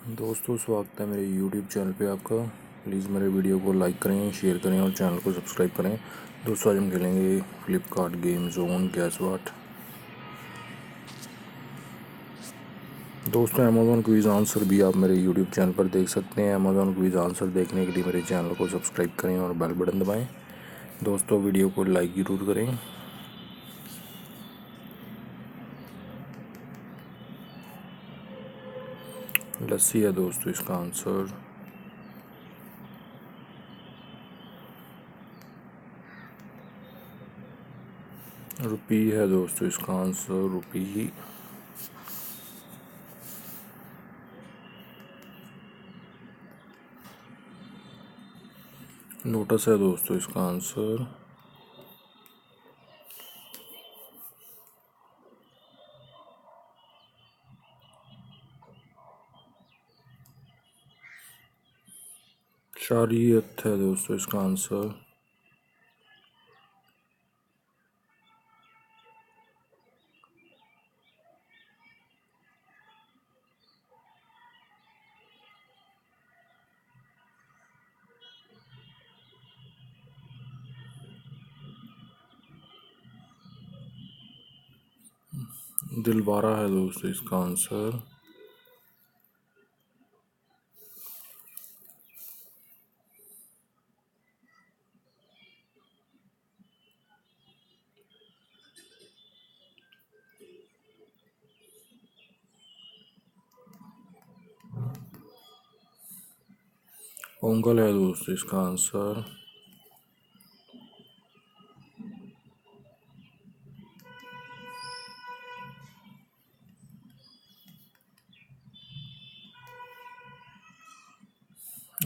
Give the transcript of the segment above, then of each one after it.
दोस्तों, स्वागत है मेरे YouTube चैनल पे आपका। प्लीज़ मेरे वीडियो को लाइक करें, शेयर करें और चैनल को सब्सक्राइब करें। दोस्तों, आज हम खेलेंगे फ्लिपकार्ट गेम जोन गैस वाट। दोस्तों, अमेज़ॉन क्विज़ आंसर भी आप मेरे YouTube चैनल पर देख सकते हैं। अमेज़ॉन क्विज़ आंसर देखने के लिए मेरे चैनल को सब्सक्राइब करें और बेल बटन दबाएँ। दोस्तों, वीडियो को लाइक ज़रूर करें। लस्सी है दोस्तों इसका आंसर। रुपी है दोस्तों इसका आंसर, रुपी। लोटस है दोस्तों इसका आंसर। शरीयत है दोस्तों इसका आंसर। दिलवारा है दोस्तों इसका आंसर। पोंगल है दोस्तों इसका आंसर।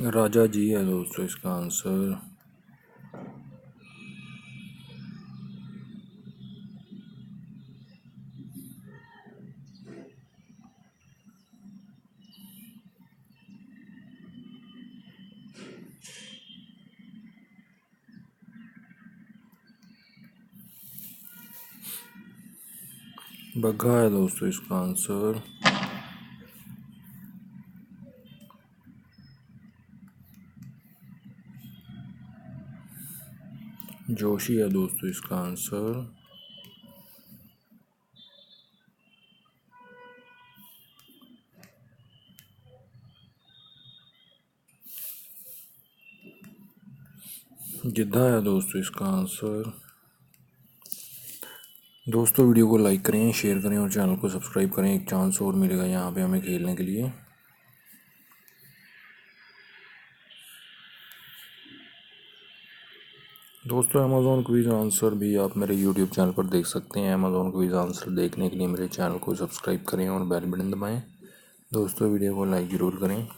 राजा जी है दोस्तों इसका आंसर। बग्घा है दोस्तों इसका आंसर। जोशी है दोस्तों इसका आंसर। गिद्धा है दोस्तों इसका आंसर। दोस्तों, वीडियो को लाइक करें, शेयर करें और चैनल को सब्सक्राइब करें। एक चांस और मिलेगा यहाँ पे हमें खेलने के लिए। दोस्तों, अमेज़ॉन क्विज़ आंसर भी आप मेरे YouTube चैनल पर देख सकते हैं। अमेज़ॉन क्विज़ आंसर देखने के लिए मेरे चैनल को सब्सक्राइब करें और बेल बटन दबाएं। दोस्तों, वीडियो को लाइक ज़रूर करें।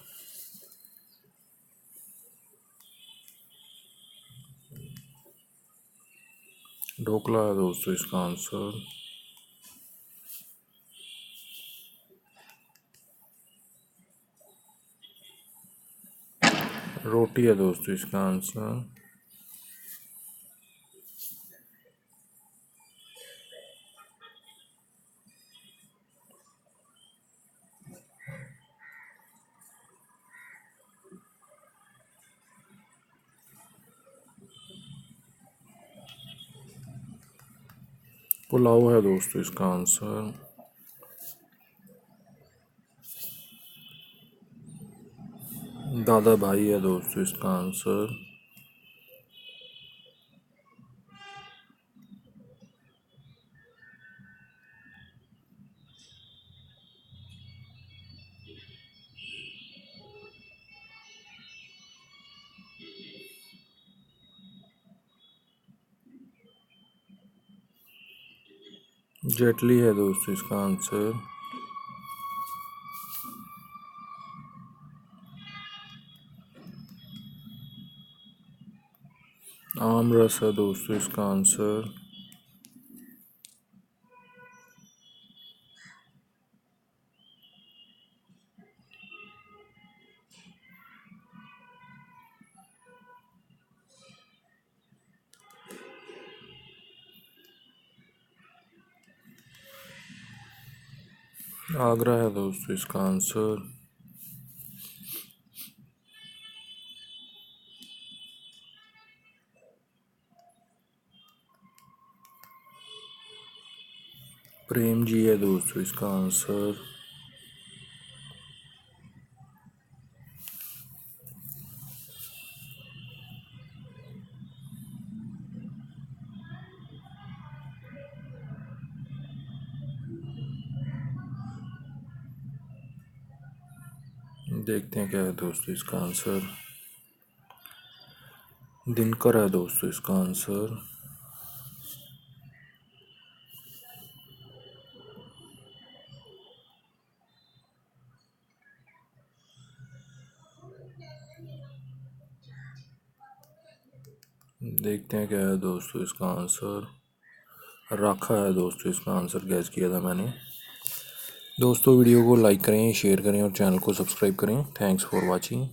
ढोकला है दोस्तों इसका आंसर। रोटी है दोस्तों इसका आंसर। पुलाव है दोस्तों इसका आंसर। दादा भाई है दोस्तों इसका आंसर। जेटली है दोस्तों इसका आंसर। आम रस है दोस्तों इसका आंसर। आगरा है दोस्तों इसका आंसर। प्रेम जी है दोस्तों इसका आंसर। देखते हैं क्या है दोस्तों इसका आंसर। दिनकर है दोस्तों इसका आंसर। देखते हैं क्या है दोस्तों इसका आंसर। राखा है दोस्तों इसका आंसर, गैस किया था मैंने। दोस्तों वीडियो को लाइक करें, शेयर करें और चैनल को सब्सक्राइब करें। Thanks for watching.